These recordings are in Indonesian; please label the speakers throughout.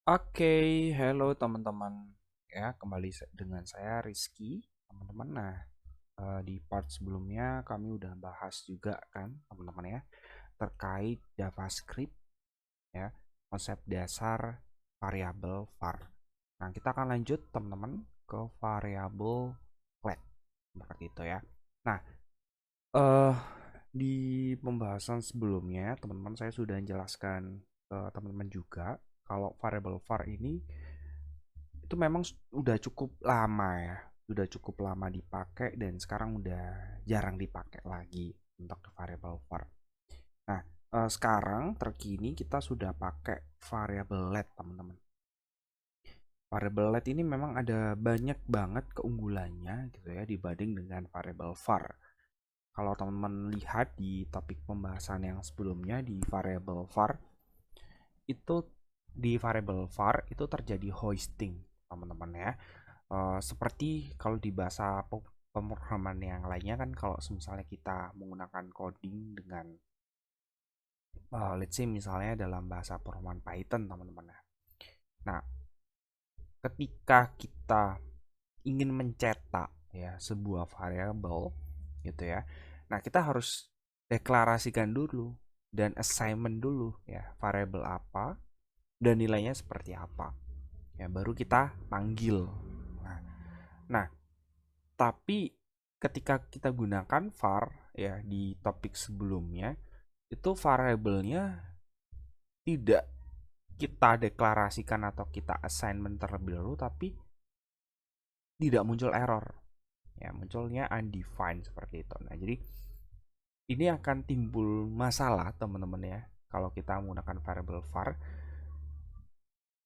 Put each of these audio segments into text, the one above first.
Speaker 1: Oke, hello teman-teman. Ya, kembali dengan saya Rizky, teman-teman. Nah, di part sebelumnya kami udah bahas juga kan, teman-teman ya, terkait JavaScript ya, konsep dasar variabel var. Nah, kita akan lanjut teman-teman ke variabel let seperti itu ya. Nah, eh di pembahasan sebelumnya, teman-teman saya sudah menjelaskan ke teman-teman juga kalau variabel var ini itu memang udah cukup lama ya, udah cukup lama dipakai dan sekarang udah jarang dipakai lagi untuk variable var. Nah, sekarang terkini kita sudah pakai variable let, teman-teman. Variable let ini memang ada banyak banget keunggulannya gitu ya dibanding dengan variable var. Kalau teman-teman lihat di topik pembahasan yang sebelumnya di variable var, itu di variable var itu terjadi hoisting, teman-teman ya. Seperti kalau di bahasa pemrograman yang lainnya kan, kalau misalnya kita menggunakan coding dengan let's say misalnya dalam bahasa pemrograman Python, teman-teman ya. Nah, ketika kita ingin mencetak ya sebuah variabel gitu ya. Nah, kita harus deklarasikan dulu dan assignment dulu ya, variabel apa dan nilainya seperti apa. Ya, baru kita panggil. Nah, nah tapi ketika kita gunakan var ya di topik sebelumnya, itu variabelnya tidak kita deklarasikan atau kita assignment terlebih dahulu, tapi tidak muncul error. Ya, munculnya undefined seperti itu. Nah, jadi ini akan timbul masalah, teman-teman ya, kalau kita menggunakan variable var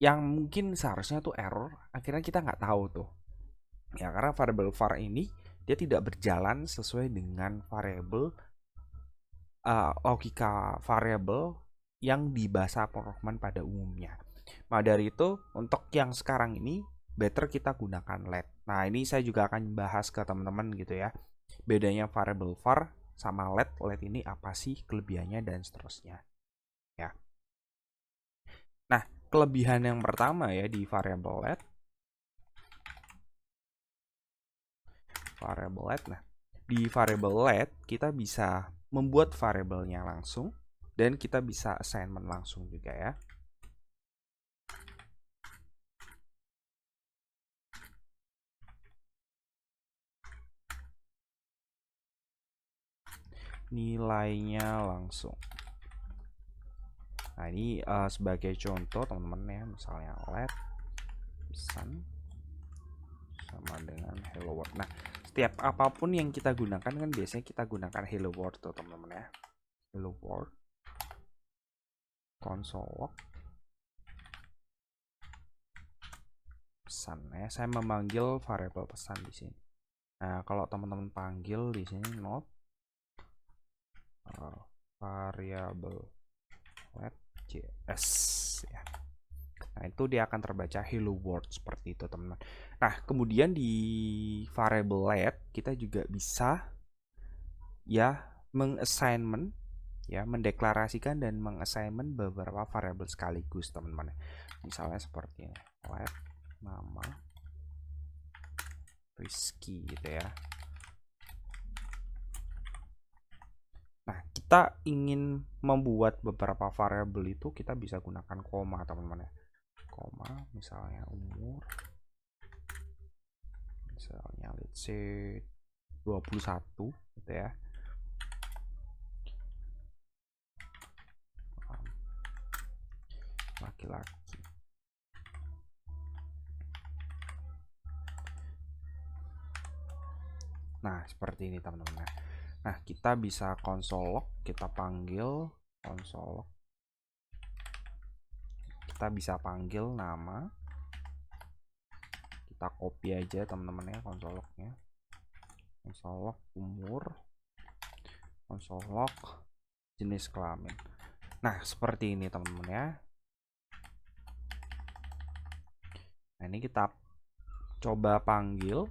Speaker 1: yang mungkin seharusnya tuh error, akhirnya kita nggak tahu tuh. Ya, karena variable var ini dia tidak berjalan sesuai dengan variable logika variabel yang di bahasa pemrograman pada umumnya. Nah, dari itu untuk yang sekarang ini better kita gunakan let. Nah, ini saya juga akan bahas ke teman-teman gitu ya. Bedanya variable var sama let. Let ini apa sih kelebihannya dan seterusnya. Ya. Nah, kelebihan yang pertama ya di variable let. Variable let. Nah, di variable let kita bisa membuat variabelnya langsung dan kita bisa assignment langsung juga ya. Nilainya langsung. Nah, ini sebagai contoh teman-teman ya, misalnya let pesan sama dengan hello world. Nah, setiap apapun yang kita gunakan kan biasanya kita gunakan hello world tuh teman-teman ya. Hello world console log pesan ya. Saya memanggil variabel pesan di sini. Nah, kalau teman-teman panggil di sini not variable let js ya. Nah, itu dia akan terbaca hello world seperti itu, teman-teman. Nah, kemudian di variable let kita juga bisa ya mengassignment ya, mendeklarasikan dan mengassignment beberapa variabel sekaligus, teman-teman. Misalnya seperti ini, let nama Rizky gitu ya. Nah, kita ingin membuat beberapa variabel itu kita bisa gunakan koma, teman-teman ya. Koma, misalnya umur, misalnya let's say 21 gitu ya. Laki-laki. Nah, seperti ini teman-teman. Nah, kita bisa console log, kita panggil console log. Kita bisa panggil nama. Kita copy aja teman-teman ya console lognya. Console log umur. Console log jenis kelamin. Nah, seperti ini teman-teman ya. Nah, ini kita coba panggil.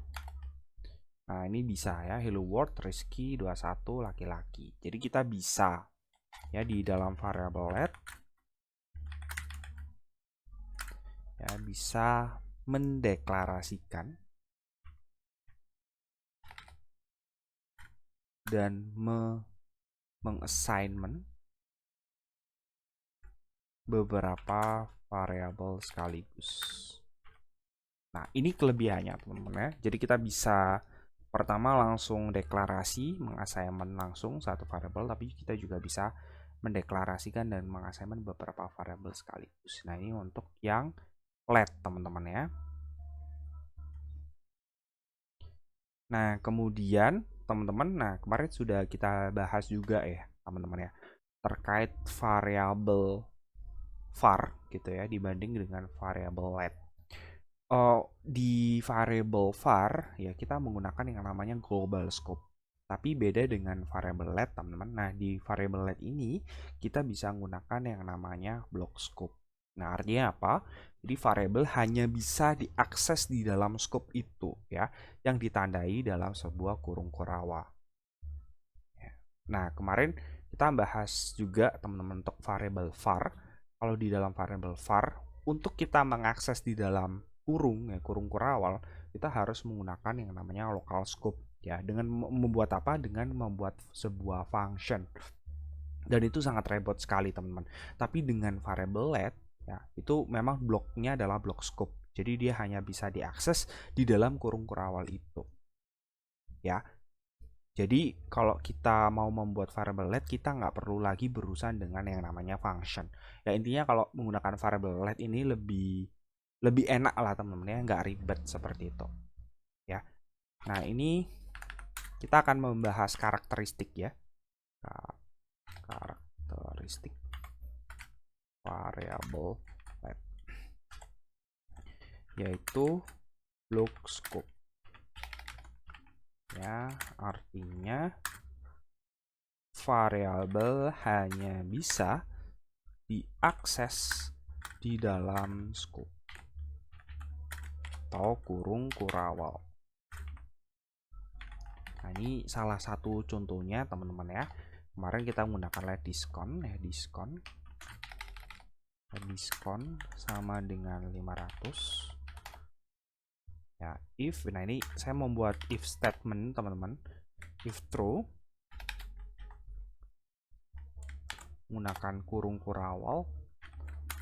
Speaker 1: Nah, ini bisa ya, hello world Rizky 21 laki-laki. Jadi kita bisa ya di dalam variable let ya, bisa mendeklarasikan dan mengassignment beberapa variabel sekaligus. Nah, ini kelebihannya teman-teman ya. Jadi kita bisa pertama langsung deklarasi, mengassignment langsung satu variabel, tapi kita juga bisa mendeklarasikan dan mengassignment beberapa variabel sekaligus. Nah, ini untuk yang let teman-teman ya. Nah, kemudian teman-teman, nah kemarin sudah kita bahas juga ya teman-teman ya, terkait variabel var gitu ya dibanding dengan variabel let. Di variable var ya kita menggunakan yang namanya global scope. Tapi beda dengan variable let teman-teman. Nah, di variable let ini kita bisa menggunakan yang namanya block scope. Nah, artinya apa? Jadi variable hanya bisa diakses di dalam scope itu ya, yang ditandai dalam sebuah kurung kurawa. Nah, kemarin kita bahas juga teman-teman untuk variable var. Kalau di dalam variable var, untuk kita mengakses di dalam kurung ya, kurung kurawal, kita harus menggunakan yang namanya local scope ya. Dengan membuat apa? Dengan membuat sebuah function. Dan itu sangat repot sekali, teman-teman. Tapi dengan variable let ya, itu memang bloknya adalah block scope. Jadi dia hanya bisa diakses di dalam kurung kurawal itu. Ya. Jadi kalau kita mau membuat variable let, kita nggak perlu lagi berurusan dengan yang namanya function. Ya intinya kalau menggunakan variable let ini lebih enak lah teman-teman ya, nggak ribet seperti itu. Ya. Nah ini kita akan membahas karakteristik ya, karakteristik variable let, yaitu block scope. Ya, artinya variabel hanya bisa diakses di dalam scope atau kurung kurawal. Nah, ini salah satu contohnya teman-teman ya. Kemarin kita menggunakan let diskon ya, diskon sama dengan 500. Ya, if, nah ini saya membuat if statement teman-teman. If true, menggunakan kurung kurawal,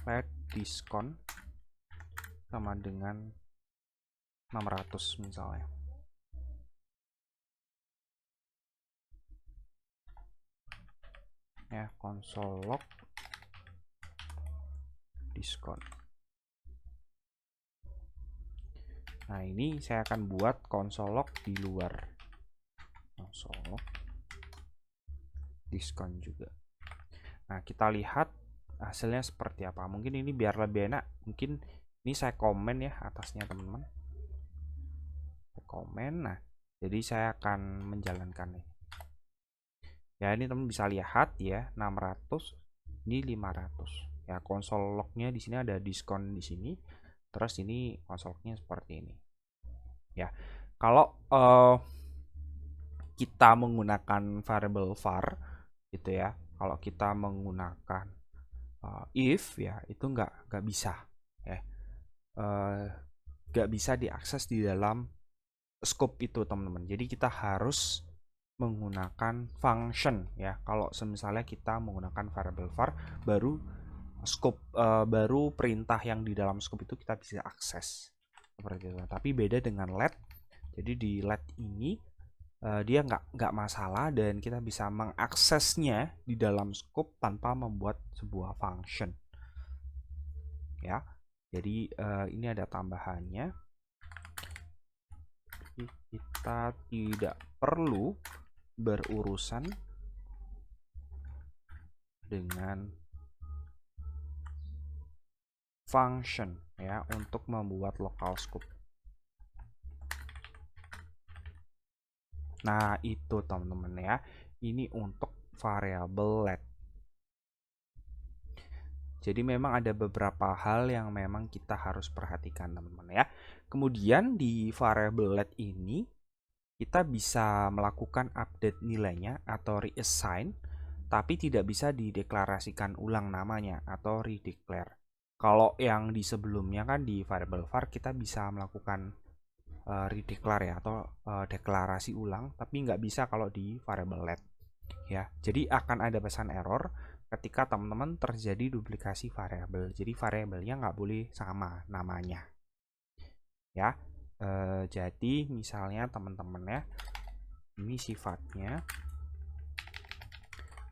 Speaker 1: let diskon sama dengan 600 misalnya. Ya, console log diskon. Nah, ini saya akan buat console log di luar console log diskon juga. Nah, kita lihat hasilnya seperti apa. Mungkin ini biar lebih enak, mungkin ini saya komen ya atasnya teman-teman. Saya komen. Nah, jadi saya akan menjalankan nih. Ya, ini teman bisa lihat ya, 600, ini 500. Ya, console lognya di sini ada diskon di sini. Terus ini console lognya seperti ini. Ya, kalau kita menggunakan variable var gitu ya, kalau kita menggunakan if ya itu nggak bisa ya, nggak bisa diakses di dalam scope itu teman-teman. Jadi kita harus menggunakan function ya. Kalau misalnya kita menggunakan variable var, baru scope baru perintah yang di dalam scope itu kita bisa akses seperti itu. Tapi beda dengan let. Jadi di let ini dia nggak masalah dan kita bisa mengaksesnya di dalam scope tanpa membuat sebuah function ya. Jadi ini ada tambahannya, kita tidak perlu berurusan dengan function ya untuk membuat local scope. Nah, itu teman-teman ya. Ini untuk variable let. Jadi memang ada beberapa hal yang memang kita harus perhatikan teman-teman ya. Kemudian di variable let ini kita bisa melakukan update nilainya atau reassign, tapi tidak bisa dideklarasikan ulang namanya atau redeclare. Kalau yang di sebelumnya kan di variable var kita bisa melakukan redeclare ya, atau deklarasi ulang, tapi nggak bisa kalau di variable let ya. Jadi akan ada pesan error ketika teman-teman terjadi duplikasi variabel. Jadi variabelnya nggak boleh sama namanya ya. Jadi misalnya teman-teman ya, ini sifatnya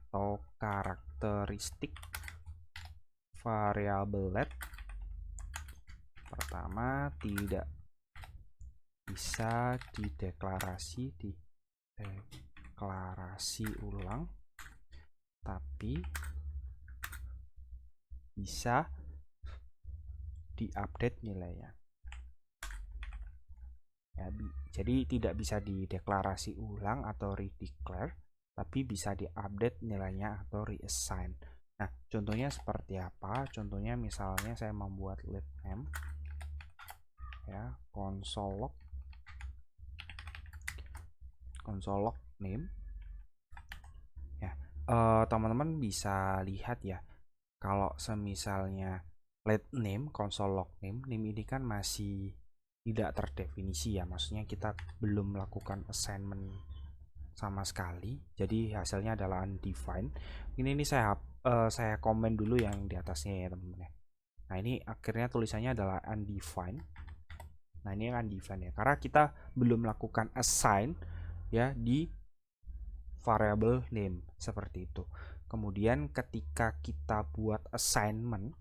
Speaker 1: atau karakteristik variabel let pertama tidak bisa dideklarasi ulang, tapi bisa diupdate nilainya ya. Jadi tidak bisa dideklarasi ulang atau redeclare, tapi bisa diupdate nilainya atau reassign. Nah, contohnya seperti apa? Contohnya misalnya saya membuat let name ya, console log name ya. Teman-teman bisa lihat ya, kalau semisalnya let name console log name ini kan masih tidak terdefinisi ya, maksudnya kita belum melakukan assignment sama sekali, jadi hasilnya adalah undefined. Ini saya komen dulu yang di atasnya ya teman-teman ya. Nah ini akhirnya tulisannya adalah undefined. Nah ini undefined ya, karena kita belum melakukan assign ya di variable name seperti itu. Kemudian ketika kita buat assignment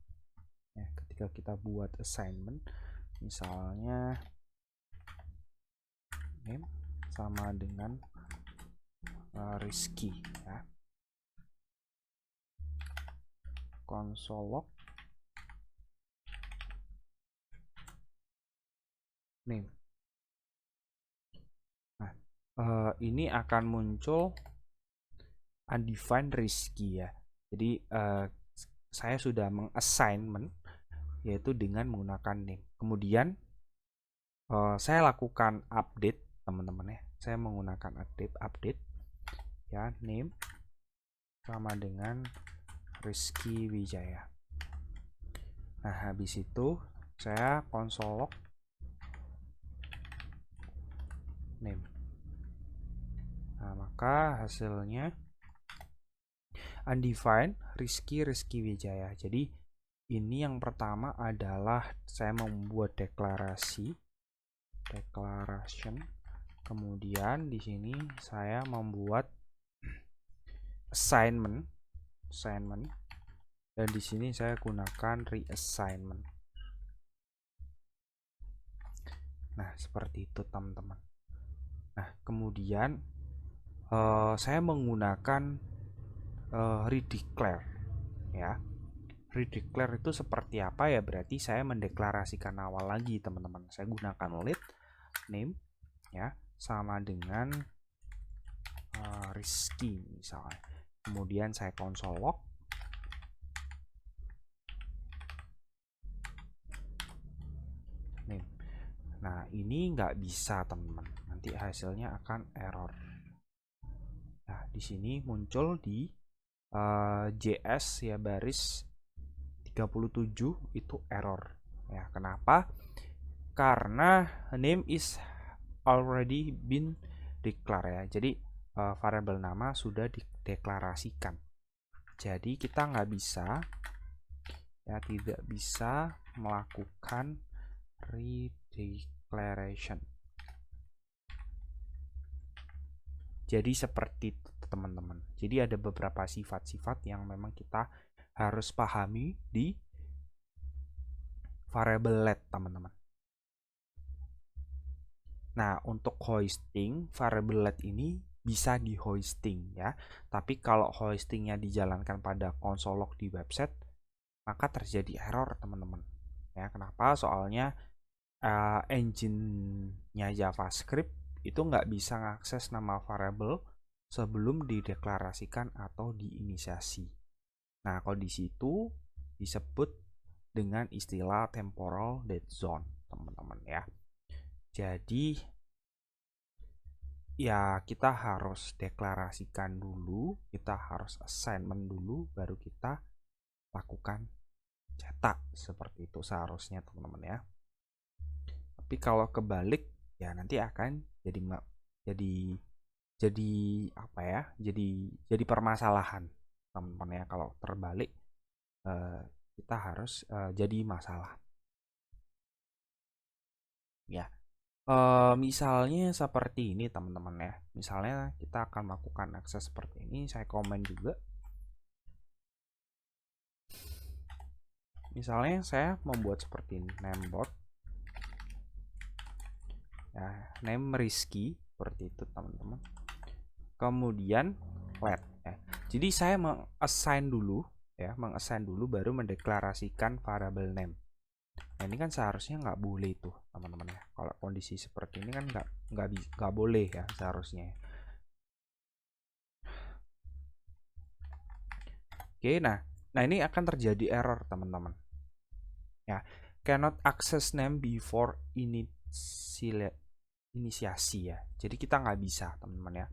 Speaker 1: ya, misalnya name sama dengan Rizky ya, console log name. Nah ini akan muncul undefined Rizky ya. Jadi saya sudah mengassignment yaitu dengan menggunakan name. Kemudian saya lakukan update teman-teman ya. Saya menggunakan update ya, name sama dengan Rizky Wijaya. Nah habis itu saya console log name. Nah maka hasilnya undefined Rizky Wijaya. Jadi ini yang pertama adalah saya membuat declaration. Kemudian di sini saya membuat assignment dan di sini saya gunakan reassignment. Nah seperti itu teman-teman. Nah kemudian saya menggunakan redeclare ya. Redeclare itu seperti apa ya? Berarti saya mendeklarasikan awal lagi teman-teman. Saya gunakan let name ya sama dengan Rizky misalnya. Kemudian saya console log name. Nah ini nggak bisa teman-teman, nanti hasilnya akan error. Nah di sini muncul di JS ya baris 37 itu error ya. Kenapa? Karena name is already been declare ya. Jadi variabel nama sudah dideklarasikan. Jadi kita nggak bisa ya, tidak bisa melakukan redeclaration. Jadi seperti itu teman-teman. Jadi ada beberapa sifat-sifat yang memang kita harus pahami di variable let teman-teman. Nah untuk hoisting variable let ini bisa di hoisting ya. Tapi kalau hoistingnya dijalankan pada console log di website, maka terjadi error teman-teman. Ya kenapa? Soalnya engine-nya JavaScript itu nggak bisa mengakses nama variable sebelum dideklarasikan atau diinisiasi. Nah, kalau di situ disebut dengan istilah temporal dead zone, teman-teman ya. Jadi ya kita harus deklarasikan dulu, kita harus assignment dulu, baru kita lakukan cetak seperti itu seharusnya teman-teman ya. Tapi kalau kebalik ya nanti akan jadi jadi apa ya? Jadi permasalahan teman-teman ya. Kalau terbalik kita harus jadi masalah. Ya. Misalnya seperti ini teman-teman ya. Misalnya kita akan melakukan akses seperti ini, saya komen juga. Misalnya saya membuat seperti ini, namebot. Ya, name Rizky seperti itu teman-teman. Kemudian let ya. Jadi saya mengassign dulu baru mendeklarasikan variable name. Nah, ini kan seharusnya nggak boleh tuh teman-teman ya. Kalau kondisi seperti ini kan nggak boleh ya seharusnya. Oke, nah ini akan terjadi error teman-teman. Ya, cannot access name before inisiasi ya. Jadi kita nggak bisa teman-teman ya.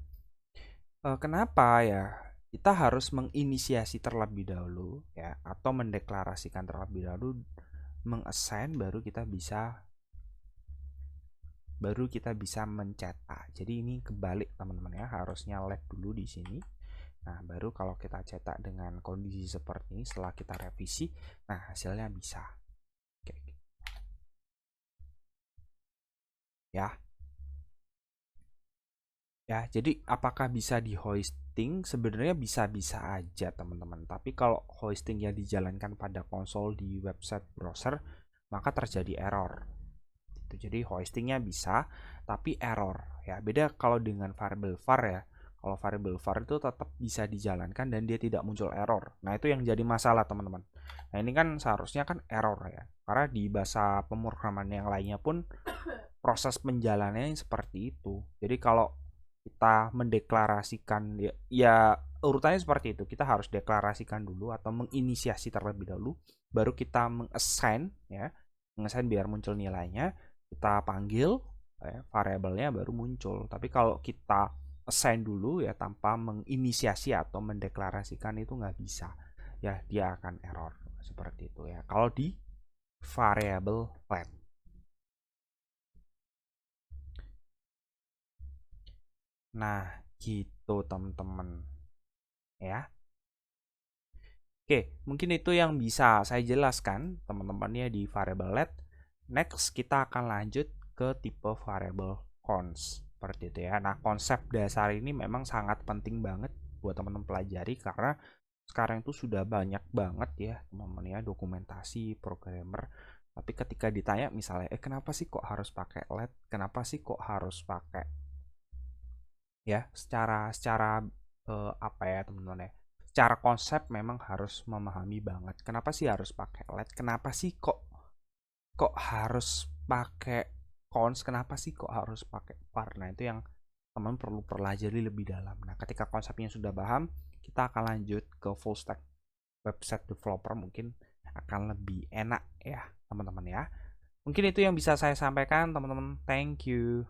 Speaker 1: Kenapa ya? Kita harus menginisiasi terlebih dahulu ya, atau mendeklarasikan terlebih dahulu, mengassign baru kita bisa mencetak. Jadi ini kebalik teman-teman ya, harusnya let dulu di sini. Nah, baru kalau kita cetak dengan kondisi seperti ini setelah kita revisi, nah hasilnya bisa. Oke. Ya. Ya, jadi apakah bisa di hosting? Sebenarnya bisa-bisa aja teman-teman. Tapi kalau hostingnya dijalankan pada konsol di website browser, maka terjadi error. Jadi hostingnya bisa, tapi error. Ya, beda kalau dengan variable var ya. Kalau variable var itu tetap bisa dijalankan dan dia tidak muncul error. Nah, itu yang jadi masalah teman-teman. Nah, ini kan seharusnya kan error ya. Karena di bahasa pemrograman yang lainnya pun proses penjalanannya seperti itu. Jadi kalau kita mendeklarasikan ya urutannya seperti itu. Kita harus deklarasikan dulu atau menginisiasi terlebih dahulu, baru kita mengassign ya. Mengassign biar muncul nilainya, kita panggil ya, variabelnya baru muncul. Tapi kalau kita assign dulu ya tanpa menginisiasi atau mendeklarasikan itu nggak bisa. Ya dia akan error seperti itu ya. Kalau di variable let. Nah, gitu teman-teman. Ya. Oke, mungkin itu yang bisa saya jelaskan teman-temannya di variable let. Next, kita akan lanjut ke tipe variable cons. Seperti itu ya. Nah, konsep dasar ini memang sangat penting banget buat teman-teman pelajari karena sekarang itu sudah banyak banget ya teman-teman ya dokumentasi programmer. Tapi ketika ditanya misalnya, kenapa sih kok harus pakai let? Kenapa sih kok harus pakai ya secara apa ya teman-teman ya, secara konsep memang harus memahami banget kenapa sih harus pakai LED, kenapa sih kok harus pakai cons, kenapa sih kok harus pakai var. Nah itu yang teman perlu pelajari lebih dalam. Nah ketika konsepnya sudah paham, kita akan lanjut ke full stack website developer, mungkin akan lebih enak ya teman-teman ya. Mungkin itu yang bisa saya sampaikan teman-teman. Thank you.